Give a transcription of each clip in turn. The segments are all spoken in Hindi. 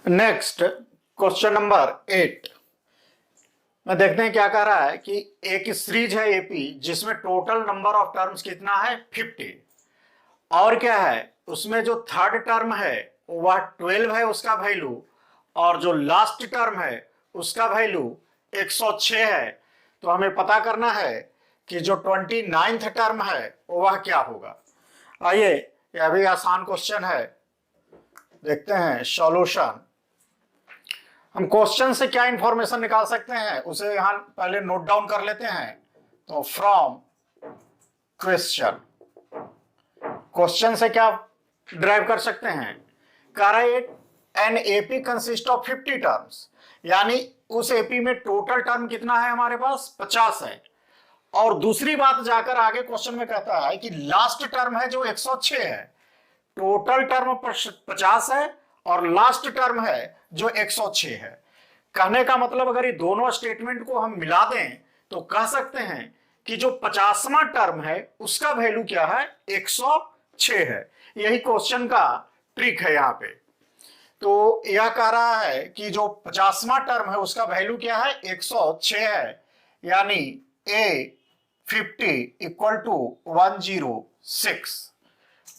नेक्स्ट क्वेश्चन नंबर 8 में देखते हैं क्या कह रहा है कि एक सीरीज है एपी जिसमें टोटल नंबर ऑफ टर्म्स कितना है 50 और क्या है उसमें जो थर्ड टर्म है वह 12 है उसका वैल्यू और जो लास्ट टर्म है उसका वैल्यू 106 है। तो हमें पता करना है कि जो 29th टर्म है वह क्या होगा। आइए यह भी आसान क्वेश्चन है, देखते हैं सॉल्यूशन। हम क्वेश्चन से क्या इंफॉर्मेशन निकाल सकते हैं उसे यहां पहले नोट डाउन कर लेते हैं। तो फ्रॉम क्वेश्चन, क्वेश्चन से क्या ड्राइव कर सकते हैं, कह रहा है an AP consist of 50 terms, यानी उस एपी में टोटल टर्म कितना है हमारे पास 50 है। और दूसरी बात जाकर आगे क्वेश्चन में कहता है कि लास्ट टर्म है जो 106 है। टोटल टर्म 50 है और लास्ट टर्म है जो 106 है। कहने का मतलब अगर ये दोनों स्टेटमेंट को हम मिला दें तो कह सकते हैं कि जो 50वां टर्म है उसका वैल्यू क्या है 106 है। यही क्वेश्चन का ट्रिक है यहाँ पे। तो यह कह रहा है कि जो 50वां टर्म है उसका वैल्यू क्या है 106 है, यानी A50 इक्वल टू 106।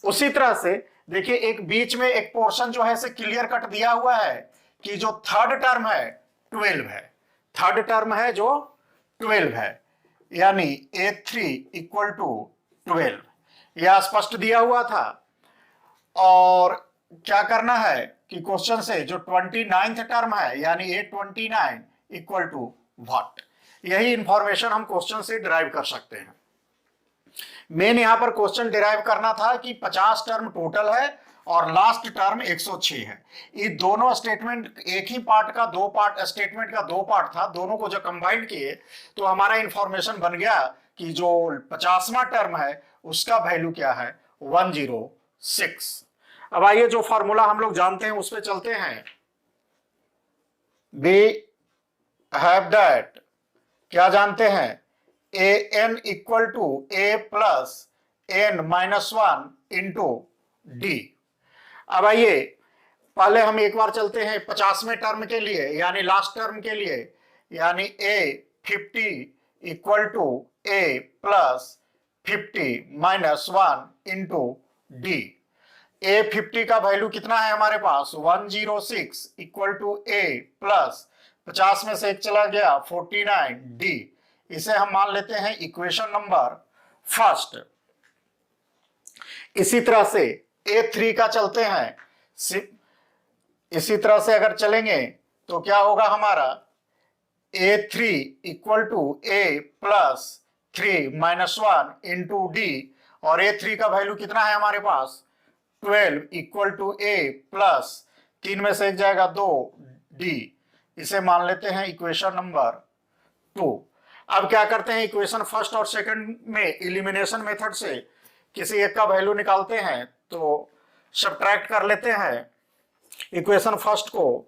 उसी तरह से देखिए एक बीच में एक पोर्शन जो है से क्लियर कट दिया हुआ है कि जो थर्ड टर्म है 12 है, थर्ड टर्म है जो 12 है, यानी A3 इक्वल टू 12, यह स्पष्ट दिया हुआ था। और क्या करना है कि क्वेश्चन से जो 29th टर्म है यानी A29 इक्वल टू व्हाट, यही इंफॉर्मेशन हम क्वेश्चन से डिराइव कर सकते हैं। मेन यहां पर क्वेश्चन डिराइव करना था कि 50 टर्म टोटल है और लास्ट टर्म 106 है। ये दोनों स्टेटमेंट एक ही पार्ट का दो पार्ट, स्टेटमेंट का दो पार्ट था, दोनों को जब कंबाइंड किए तो हमारा इंफॉर्मेशन बन गया कि जो 50वां टर्म है उसका वैल्यू क्या है 106। अब आइए जो फॉर्मूला हम लोग जानते हैं उस पर चलते हैं। वी हैव दैट, क्या जानते हैं, a n equal to A plus n minus 1 into d. अब आइए पहले हम एक बार चलते हैं 50वें टर्म के लिए यानी लास्ट टर्म के लिए, यानी A50 equal to A plus 50 minus 1 into D. A50 का वैल्यू कितना है हमारे पास 106 इक्वल टू ए प्लस 50 में से एक चला गया 49 डी। इसे हम मान लेते हैं इक्वेशन नंबर फर्स्ट। इसी तरह से A3 का चलते हैं, इसी तरह से अगर चलेंगे तो क्या होगा हमारा A3 equal to A plus 3 minus 1 into D. और A3 का वैल्यू कितना है हमारे पास 12 इक्वल टू ए प्लस 3 में से एक जाएगा 2 डी। इसे मान लेते हैं इक्वेशन नंबर 2। अब क्या करते हैं इक्वेशन फर्स्ट और सेकंड में एलिमिनेशन मेथड से किसी एक का वैल्यू निकालते हैं, तो सब्ट्रैक्ट कर लेते हैं इक्वेशन फर्स्ट को,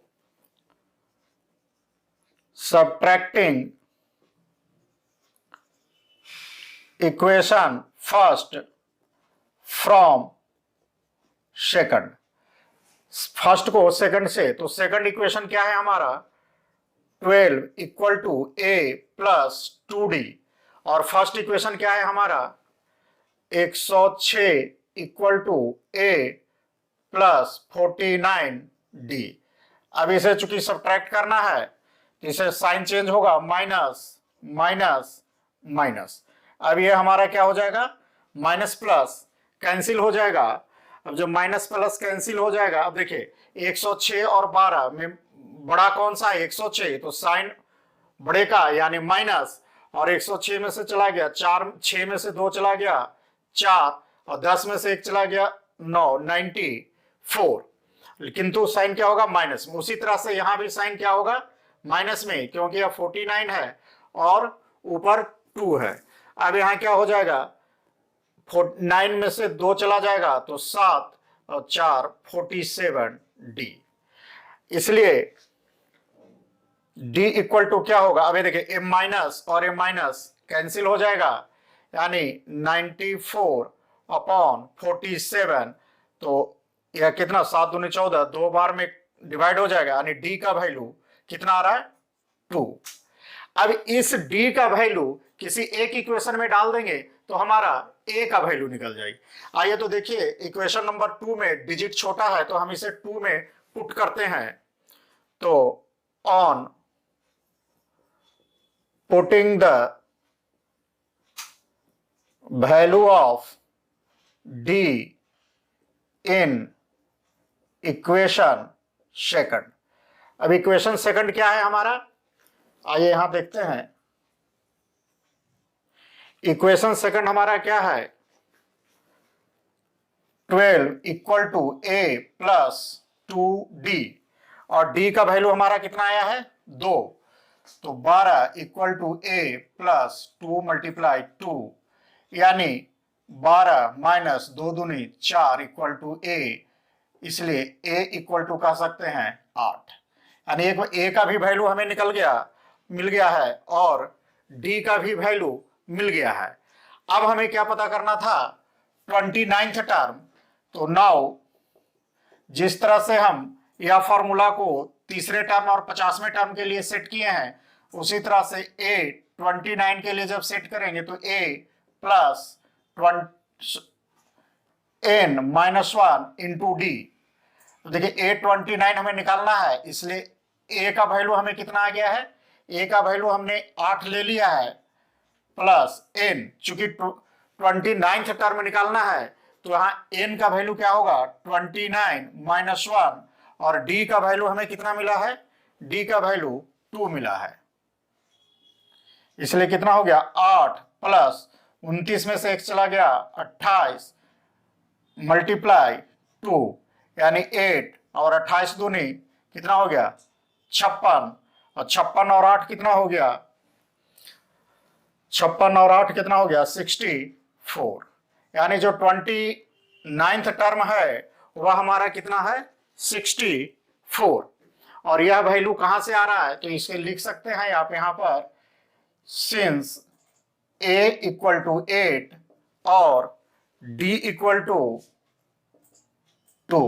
subtracting equation first from second, first को सेकंड से, तो सेकंड इक्वेशन क्या है हमारा 12 equal to A plus 2d। और फर्स्ट इक्वेशन क्या है हमारा 106 equal to A plus 49d। अब इसे चूंकि सब्ट्रैक्ट करना है तो इसे साइन चेंज होगा, माइनस माइनस माइनस। अब ये हमारा क्या हो जाएगा माइनस प्लस कैंसिल हो जाएगा। अब जब माइनस प्लस कैंसिल हो जाएगा, अब देखिए 106 और 12 में बड़ा कौन सा है 106, तो साइन बड़े का यानी माइनस, और 106 में से चला गया 4, 6 में से 2 चला गया 4, और 10 में से 1 चला गया 9, 94। किंतु साइन क्या होगा माइनस में। उसी तरह से यहां भी साइन क्या होगा माइनस में, क्योंकि यह 49 है और ऊपर 2 है। अब यहां क्या हो जाएगा 9 में से 2 चला जाएगा तो 7 और 4 47d। इसलिए d इक्वल टू क्या होगा, अभी देखिए m माइनस और m माइनस कैंसिल हो जाएगा, यानी 94 अपॉन 47। तो यह कितना 7 दूनी 14, 2 बार में डिवाइड हो जाएगा, यानी डी का वैल्यू कितना आ रहा है 2। अब इस डी का वैल्यू किसी एक इक्वेशन में डाल देंगे तो हमारा ए का वैल्यू निकल जाएगी। आइए तो देखिए, इक्वेशन नंबर 2 में डिजिट छोटा है तो हम इसे 2 में पुट करते हैं। तो on putting the value of D in equation second. अब इक्वेशन सेकंड क्या है हमारा, आइए यहां देखते हैं। इक्वेशन सेकंड हमारा क्या है, 12 equal to A plus 2d, और d का वैल्यू हमारा कितना आया है 2। तो 12 equal to A plus 2 multiply 2, यानी 12 माइनस 2 दूनी 4 इक्वल टू ए, इसलिए a इक्वल टू कह सकते हैं 8। यानी एक a का भी वैल्यू हमें मिल गया है और d का भी वैल्यू मिल गया है। अब हमें क्या पता करना था, 29th टर्म। तो नाउ जिस तरह से हम यह फॉर्मूला को तीसरे टर्म और 50वें टर्म के लिए सेट किए हैं, उसी तरह से a 29 के लिए जब सेट करेंगे तो a plus n minus 1 into D. देखिए A29 हमें निकालना है, इसलिए a का वैल्यू हमें कितना आ गया है, a का वैल्यू हमने 8 ले लिया है, प्लस n, चूंकि 29th टर्म निकालना है तो यहां n का वैल्यू क्या होगा 29 माइनस 1, और d का वैल्यू हमें कितना मिला है, d का वैल्यू 2 मिला है, इसलिए कितना हो गया 8 प्लस 29 में से एक चला गया 28 मल्टीप्लाई 2, यानी 8, और 28 दूनी कितना हो गया 56, और 56 और 8 कितना हो गया, 56 और 8 कितना हो गया 64। यानी जो 29th टर्म है वह हमारा कितना है 64, और यह वैल्यू कहां से आ रहा है, तो इसे लिख सकते हैं आप यहां पर, सिंस a इक्वल टू 8 और d इक्वल टू 2,